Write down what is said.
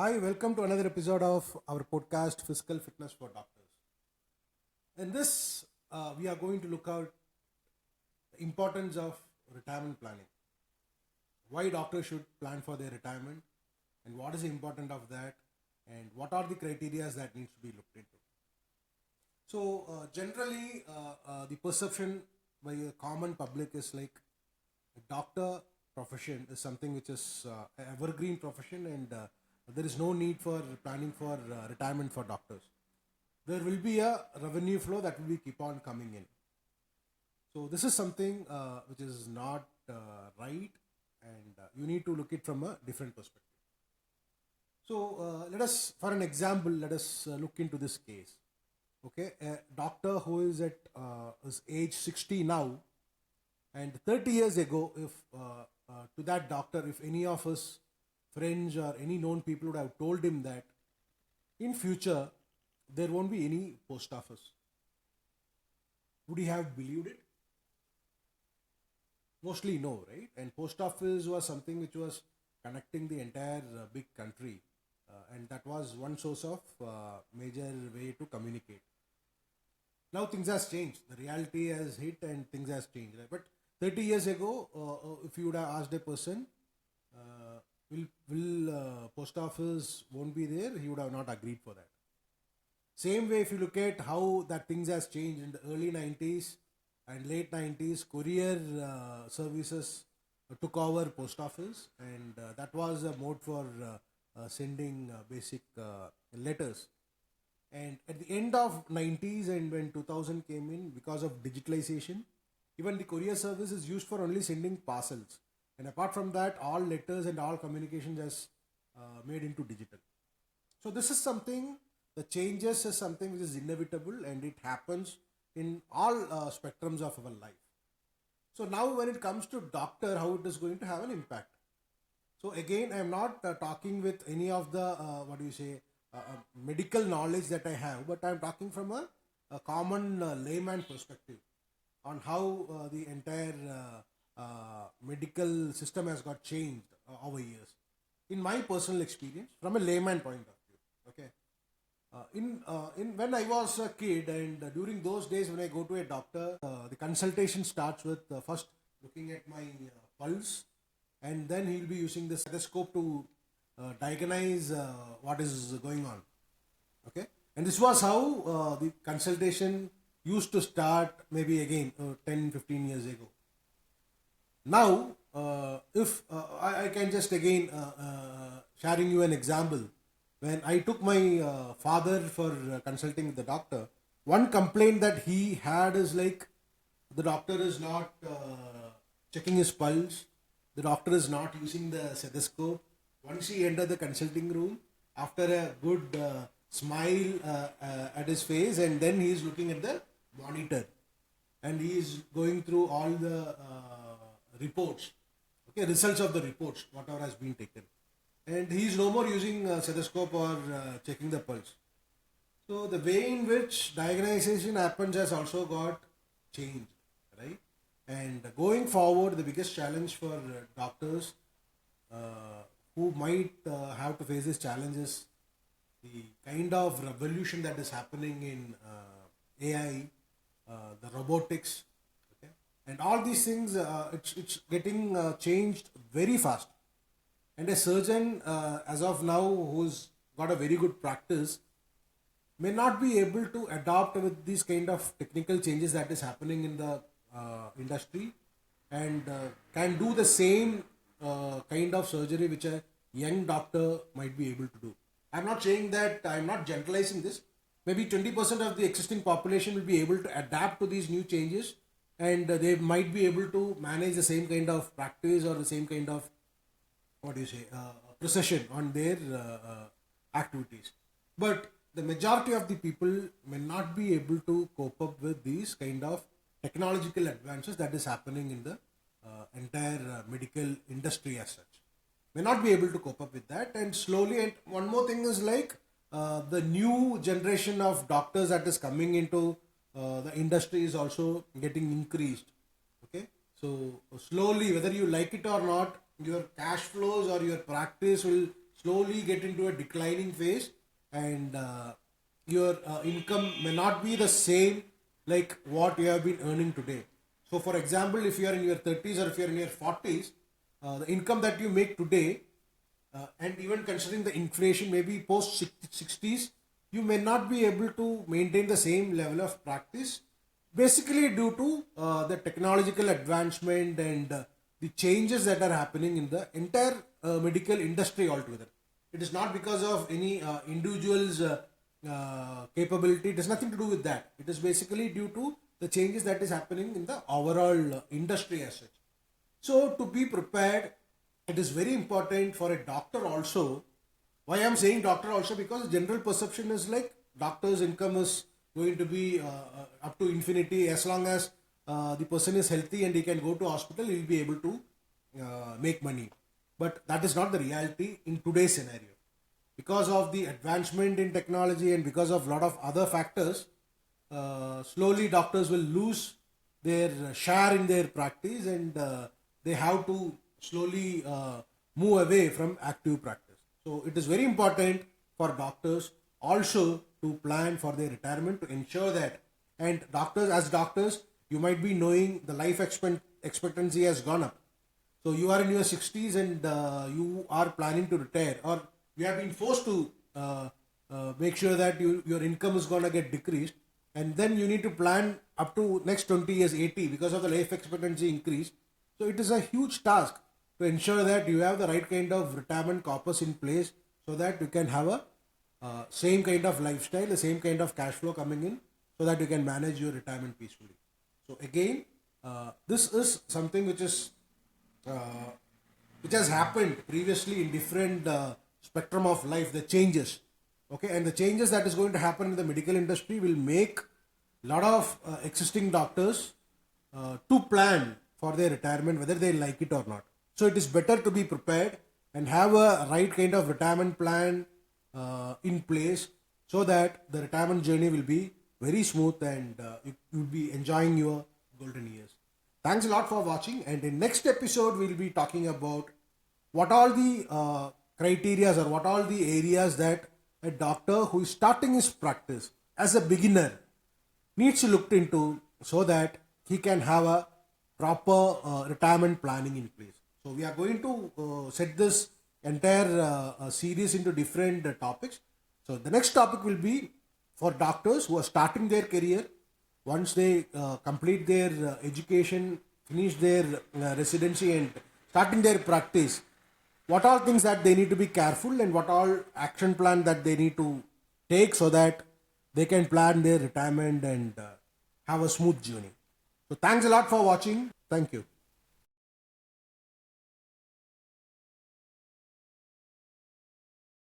Hi, welcome to another episode of our podcast, Physical Fitness for Doctors. In this, we are going to look at the importance of retirement planning. Why doctors should plan for their retirement, and what is the importance of that, and what are the criteria that needs to be looked into. So, generally, the perception by the common public is like a doctor profession is something which is an evergreen profession, and there is no need for planning for retirement for doctors. There will be a revenue flow that will be keep on coming in. So this is something which is not right, and you need to look it from a different perspective. So let us, for an example, let us look into this case. Okay, a doctor who is at is age 60 now, and 30 years ago, if to that doctor, if any of his friends or any known people would have told him that in future there won't be any post office, would he have believed it? Mostly no, right? And post office was something which was connecting the entire big country, and that was one source of major way to communicate. Now things has changed. The reality has hit and things has changed. Right? But 30 years ago, if you would have asked a person, will post office won't be there, he would have not agreed for that. Same way, if you look at how that things has changed in the early 90s and late 90s, courier services took over post office, and that was a mode for sending basic letters. And at the end of 90s and when 2000 came in, because of digitalization, even the courier service is used for only sending parcels. And apart from that, all letters and all communications is made into digital. So this is something, the changes is something which is inevitable, and it happens in all spectrums of our life. So now when it comes to doctor, how it is going to have an impact. So again, I am not talking with any of the, medical knowledge that I have, but I am talking from a common layman perspective on how the entire medical system has got changed over years. In my personal experience, from a layman point of view, okay. In when I was a kid, and during those days when I go to a doctor, the consultation starts with first looking at my pulse, and then he'll be using the stethoscope to diagnose what is going on. Okay, and this was how the consultation used to start, maybe again 10-15 years ago. Now, if I can just again sharing you an example. When I took my father for consulting with the doctor, one complaint that he had is like the doctor is not checking his pulse, the doctor is not using the stethoscope. Once he entered the consulting room, after a good smile at his face, and then he is looking at the monitor, and he is going through all the reports, okay, results of the reports, whatever has been taken, and he is no more using stethoscope or checking the pulse. So the way in which diagnosation happens has also got changed, right? And going forward, the biggest challenge for doctors who might have to face this challenge is the kind of revolution that is happening in AI, the robotics, okay, and all these things. It's getting changed very fast. And a surgeon, as of now, who's got a very good practice, may not be able to adapt with these kind of technical changes that is happening in the industry, and can do the same kind of surgery which a young doctor might be able to do. I'm not saying that, I'm not generalizing this. Maybe 20% of the existing population will be able to adapt to these new changes, and they might be able to manage the same kind of practice or the same kind of precision on their activities. But the majority of the people may not be able to cope up with these kind of technological advances that is happening in the entire medical industry as such. May not be able to cope up with that, and slowly. And one more thing is like the new generation of doctors that is coming into the industry is also getting increased. Okay, so slowly, whether you like it or not, your cash flows or your practice will slowly get into a declining phase, and your income may not be the same like what you have been earning today. So, for example, if you are in your 30s or if you are in your 40s, the income that you make today, and even considering the inflation, maybe post 60s, you may not be able to maintain the same level of practice, basically due to the technological advancement and the changes that are happening in the entire medical industry altogether. It is not because of any individual's capability. It has nothing to do with that. It is basically due to the changes that is happening in the overall industry as such. So to be prepared, it is very important for a doctor also. Why I am saying doctor also? Because the general perception is like doctor's income is going to be up to infinity. As long as the person is healthy and he can go to hospital, he will be able to make money. But that is not the reality in today's scenario. Because of the advancement in technology and because of a lot of other factors, slowly doctors will lose their share in their practice, and they have to slowly move away from active practice. So it is very important for doctors also to plan for their retirement, to ensure that. And doctors, as doctors, you might be knowing the life expectancy has gone up. So you are in your 60s and you are planning to retire, or you have been forced to make sure that your income is going to get decreased, and then you need to plan up to next 20 years, 80, because of the life expectancy increase. So it is a huge task to ensure that you have the right kind of retirement corpus in place, so that you can have a same kind of lifestyle, the same kind of cash flow coming in, so that you can manage your retirement peacefully. So again, this is something which has happened previously in different spectrum of life, the changes. Okay, and the changes that is going to happen in the medical industry will make a lot of existing doctors to plan for their retirement, whether they like it or not. So it is better to be prepared and have a right kind of retirement plan in place, so that the retirement journey will be very smooth, and you will be enjoying your golden years. Thanks a lot for watching, and in next episode we'll be talking about what all the criteria or what all the areas that a doctor who is starting his practice as a beginner needs to look into, so that he can have a proper retirement planning in place. So we are going to set this entire series into different topics. So the next topic will be for doctors who are starting their career. Once they complete their education, finish their residency and starting their practice, what are things that they need to be careful, and what all action plan that they need to take, so that they can plan their retirement and have a smooth journey. So thanks a lot for watching. Thank you.